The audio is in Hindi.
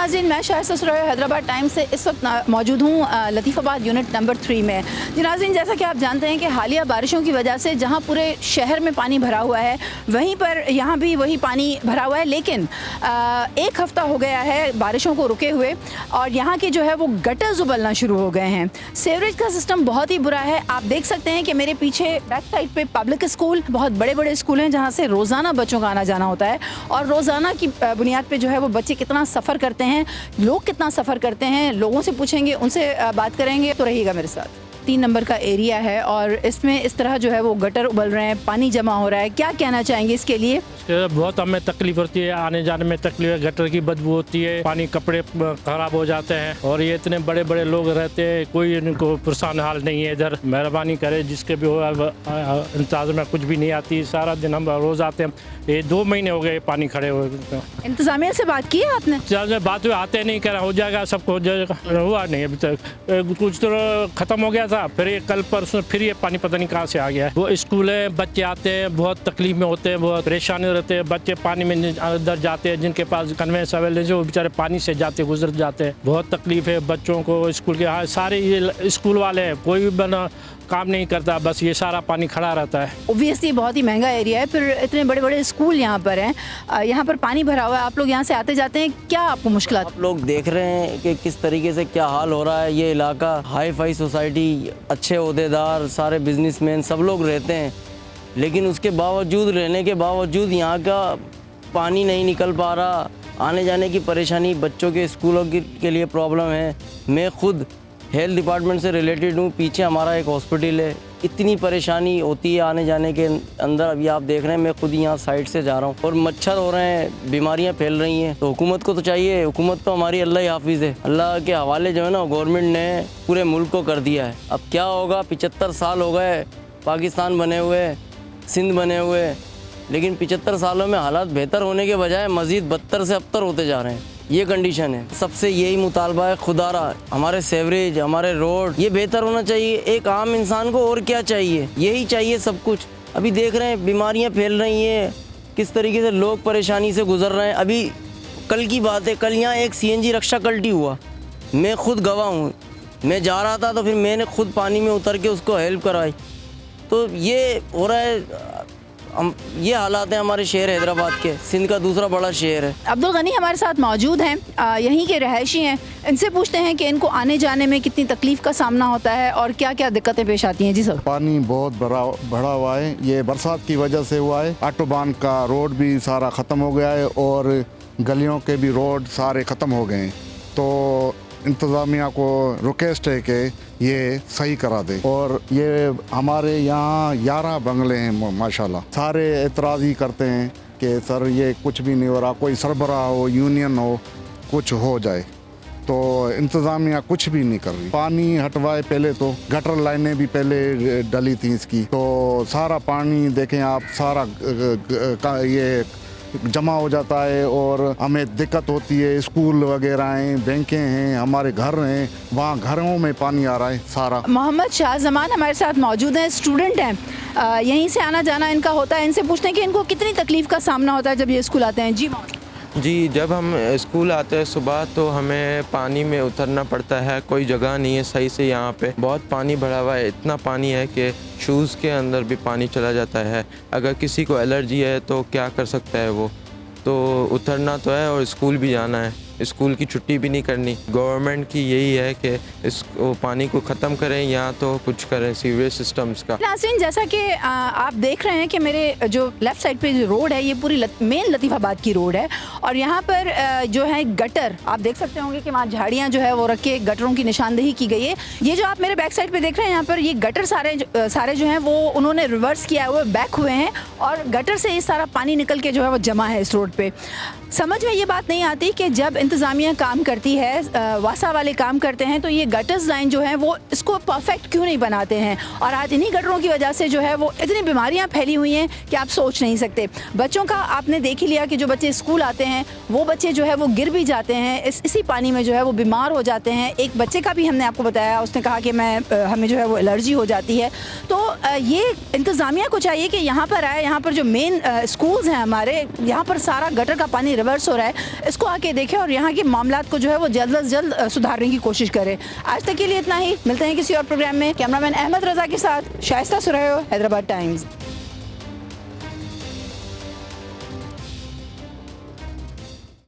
नाज़रीन, मैं शायद ससुराल हैदराबाद टाइम्स से इस वक्त मौजूद हूँ लतीफ़ाबाद यूनिट नंबर 3 में। जी नाज़रीन, जैसा कि आप जानते हैं कि हालिया बारिशों की वजह से जहाँ पूरे शहर में पानी भरा हुआ है, वहीं पर यहाँ भी वही पानी भरा हुआ है। लेकिन एक हफ़्ता हो गया है बारिशों को रुके हुए और यहाँ के जो है वो गटर्स उबलना शुरू हो गए हैं। सीवरेज का सिस्टम बहुत ही बुरा है। आप देख सकते हैं कि मेरे पीछे बैक साइड पे पब्लिक स्कूल, बहुत बड़े बड़े स्कूल हैं जहाँ से रोज़ाना बच्चों का आना जाना होता है और रोज़ाना की बुनियाद पे जो है वो बच्चे कितना सफ़र करते हैं, लोग कितना सफ़र करते हैं, लोगों से पूछेंगे, उनसे बात करेंगे। तो रहिएगा मेरे साथ। 3 नंबर का एरिया है और इसमें इस तरह जो है वो गटर उबल रहे हैं, पानी जमा हो रहा है। क्या कहना चाहेंगे इसके लिए? बहुत हमें तकलीफ होती है, आने जाने में तकलीफ है, गटर की बदबू होती है, पानी कपड़े खराब हो जाते हैं और ये इतने बड़े बड़े लोग रहते हैं, कोई इनको परेशान हाल नहीं है। इधर मेहरबानी करे जिसके भी हो इंतजाम में कुछ भी नहीं आती। सारा दिन हम रोज आते हैं, ये 2 महीने हो गए पानी खड़े हुए। इंतजामिया से बात की है आपने? बात आते नहीं, कह रहा हो जाएगा, सबको हो जाएगा, हुआ नहीं अभी तक। कुछ तो खत्म हो गया था, फिर ये कल परसों फिर ये पानी पता नहीं कहाँ से आ गया है। वो स्कूल है, बच्चे आते हैं, बहुत तकलीफ में होते हैं, बहुत परेशानी रहते हैं। बच्चे पानी में अंदर जाते हैं, जिनके पास कन्वेंस अवेलेबल है वो बेचारे पानी से जाते गुजर जाते हैं। बहुत तकलीफ है बच्चों को। स्कूल के सारे ये स्कूल वाले हैं, कोई भी बना काम नहीं करता, बस ये सारा पानी खड़ा रहता है। ओब्वियसली बहुत ही महंगा एरिया है, फिर इतने बड़े बड़े स्कूल यहाँ पर हैं, यहाँ पर पानी भरा हुआ है, आप लोग यहाँ से आते जाते हैं, क्या आपको मुश्किल? आप लोग देख रहे हैं कि किस तरीके से क्या हाल हो रहा है। ये इलाका हाई फाई सोसाइटी, अच्छे ओहदेदार, सारे बिजनेसमैन सब लोग रहते हैं, लेकिन उसके बावजूद, रहने के बावजूद यहाँ का पानी नहीं निकल पा रहा। आने जाने की परेशानी, बच्चों के स्कूलों के लिए प्रॉब्लम है। मैं खुद हेल्थ डिपार्टमेंट से रिलेटेड हूँ, पीछे हमारा एक हॉस्पिटल है। इतनी परेशानी होती है आने जाने के अंदर। अभी आप देख रहे हैं, मैं खुद यहाँ साइड से जा रहा हूँ और मच्छर हो रहे हैं, बीमारियाँ फैल रही हैं। तो हुकूमत को तो चाहिए, हुकूमत तो हमारी अल्लाह ही हाफिज़ है, अल्लाह के हवाले जो है ना, गवर्नमेंट ने पूरे मुल्क को कर दिया है। अब क्या होगा, 75 साल हो गए पाकिस्तान बने हुए, सिंध बने हुए, लेकिन 75 सालों में हालात बेहतर होने के बजाय मज़ीद बदतर से अबतर होते जा रहे हैं। ये कंडीशन है। सबसे यही मुतालबा है, खुदारा हमारे सेवरेज, हमारे रोड ये बेहतर होना चाहिए। एक आम इंसान को और क्या चाहिए, यही चाहिए सब कुछ। अभी देख रहे हैं बीमारियां फैल रही हैं, किस तरीके से लोग परेशानी से गुजर रहे हैं। अभी कल की बात है, कल यहाँ एक CNG रक्षा पलटी हुआ, मैं खुद गवाह हूँ। मैं जा रहा था तो फिर मैंने खुद पानी में उतर के उसको हेल्प कराई। तो ये हो रहा है, ये हालात हैं हमारे शहर हैदराबाद के, सिंध का दूसरा बड़ा शहर है। अब्दुल गनी हमारे साथ मौजूद हैं, यहीं के रहायशी हैं। इनसे पूछते हैं कि इनको आने जाने में कितनी तकलीफ का सामना होता है और क्या क्या दिक्कतें पेश आती हैं। जी सर। पानी बहुत बढ़ा हुआ है, ये बरसात की वजह से हुआ है। ऑटोबान का रोड भी सारा ख़त्म हो गया है और गलियों के भी रोड सारे ख़त्म हो गए हैं। तो इंतज़ामिया को रिक्वेस्ट है कि ये सही करा दे। और ये हमारे यहाँ 11 बंगले हैं माशाल्लाह, सारे एतराज़ ही करते हैं कि सर ये कुछ भी नहीं हो रहा, कोई सरबराह हो, यूनियन हो, कुछ हो जाए। तो इंतज़ामिया कुछ भी नहीं कर रही। पानी हटवाए, पहले तो गटर लाइनें भी पहले डली थी इसकी, तो सारा पानी देखें आप, सारा ये जमा हो जाता है और हमें दिक्कत होती है। स्कूल वगैरह हैं, बैंकें हैं, हमारे घर हैं, वहाँ घरों में पानी आ रहा है सारा। मोहम्मद शाह जमान हमारे साथ मौजूद हैं, स्टूडेंट हैं, यहीं से आना जाना इनका होता है। इनसे पूछते हैं कि इनको कितनी तकलीफ का सामना होता है जब ये स्कूल आते हैं। जी, जब हम स्कूल आते हैं सुबह तो हमें पानी में उतरना पड़ता है, कोई जगह नहीं है सही से। यहाँ पे बहुत पानी भरा हुआ है, इतना पानी है कि शूज़ के अंदर भी पानी चला जाता है। अगर किसी को एलर्जी है तो क्या कर सकता है वो, तो उतरना तो है और स्कूल भी जाना है, स्कूल की छुट्टी भी नहीं करनी। गवर्नमेंट की यही है कि इस पानी को ख़त्म करें या तो कुछ करें सीवरेज सिस्टम्स का। नाज़रीन, जैसा कि आप देख रहे हैं कि मेरे जो लेफ़्ट साइड पे जो रोड है, ये पूरी मेन लतीफ़ाबाद की रोड है और यहाँ पर जो है गटर, आप देख सकते होंगे कि वहाँ झाड़ियाँ जो है वो रख के गटरों की निशानदेही की गई है। ये जो आप मेरे बैक साइड पे देख रहे हैं, यहाँ पर ये गटर सारे जो हैं वो उन्होंने रिवर्स किया हुआ, बैक हुए हैं और गटर से ये सारा पानी निकल के जो है वो जमा है इस रोड पे। समझ में ये बात नहीं आती कि जब इंतज़ामिया काम करती है, वासा वाले काम करते हैं, तो ये गटर्स लाइन जो है वो इसको परफेक्ट क्यों नहीं बनाते हैं। और आज इन्हीं गटरों की वजह से जो है वो इतनी बीमारियां फैली हुई हैं कि आप सोच नहीं सकते। बच्चों का आपने देख ही लिया कि जो बच्चे स्कूल आते हैं वो बच्चे जो है वो गिर भी जाते हैं, इसी पानी में जो है वो बीमार हो जाते हैं। एक बच्चे का भी हमने आपको बताया, उसने कहा कि हमें जो है वो एलर्जी हो जाती है। तो ये इंतज़ामिया को चाहिए कि यहाँ पर आए, यहाँ पर जो मेन स्कूल्स हैं हमारे, यहाँ पर सारा गटर का पानी रिवर्स हो रहा है इसको आके देखें और यहाँ के मामलात को जो है वो जल्द अज जल्द सुधारने की कोशिश करें। आज तक के लिए इतना ही, मिलते हैं किसी और प्रोग्राम में। कैमरामैन अहमद रजा के साथ शाइस्ता सुरैयो, हैदराबाद टाइम्स।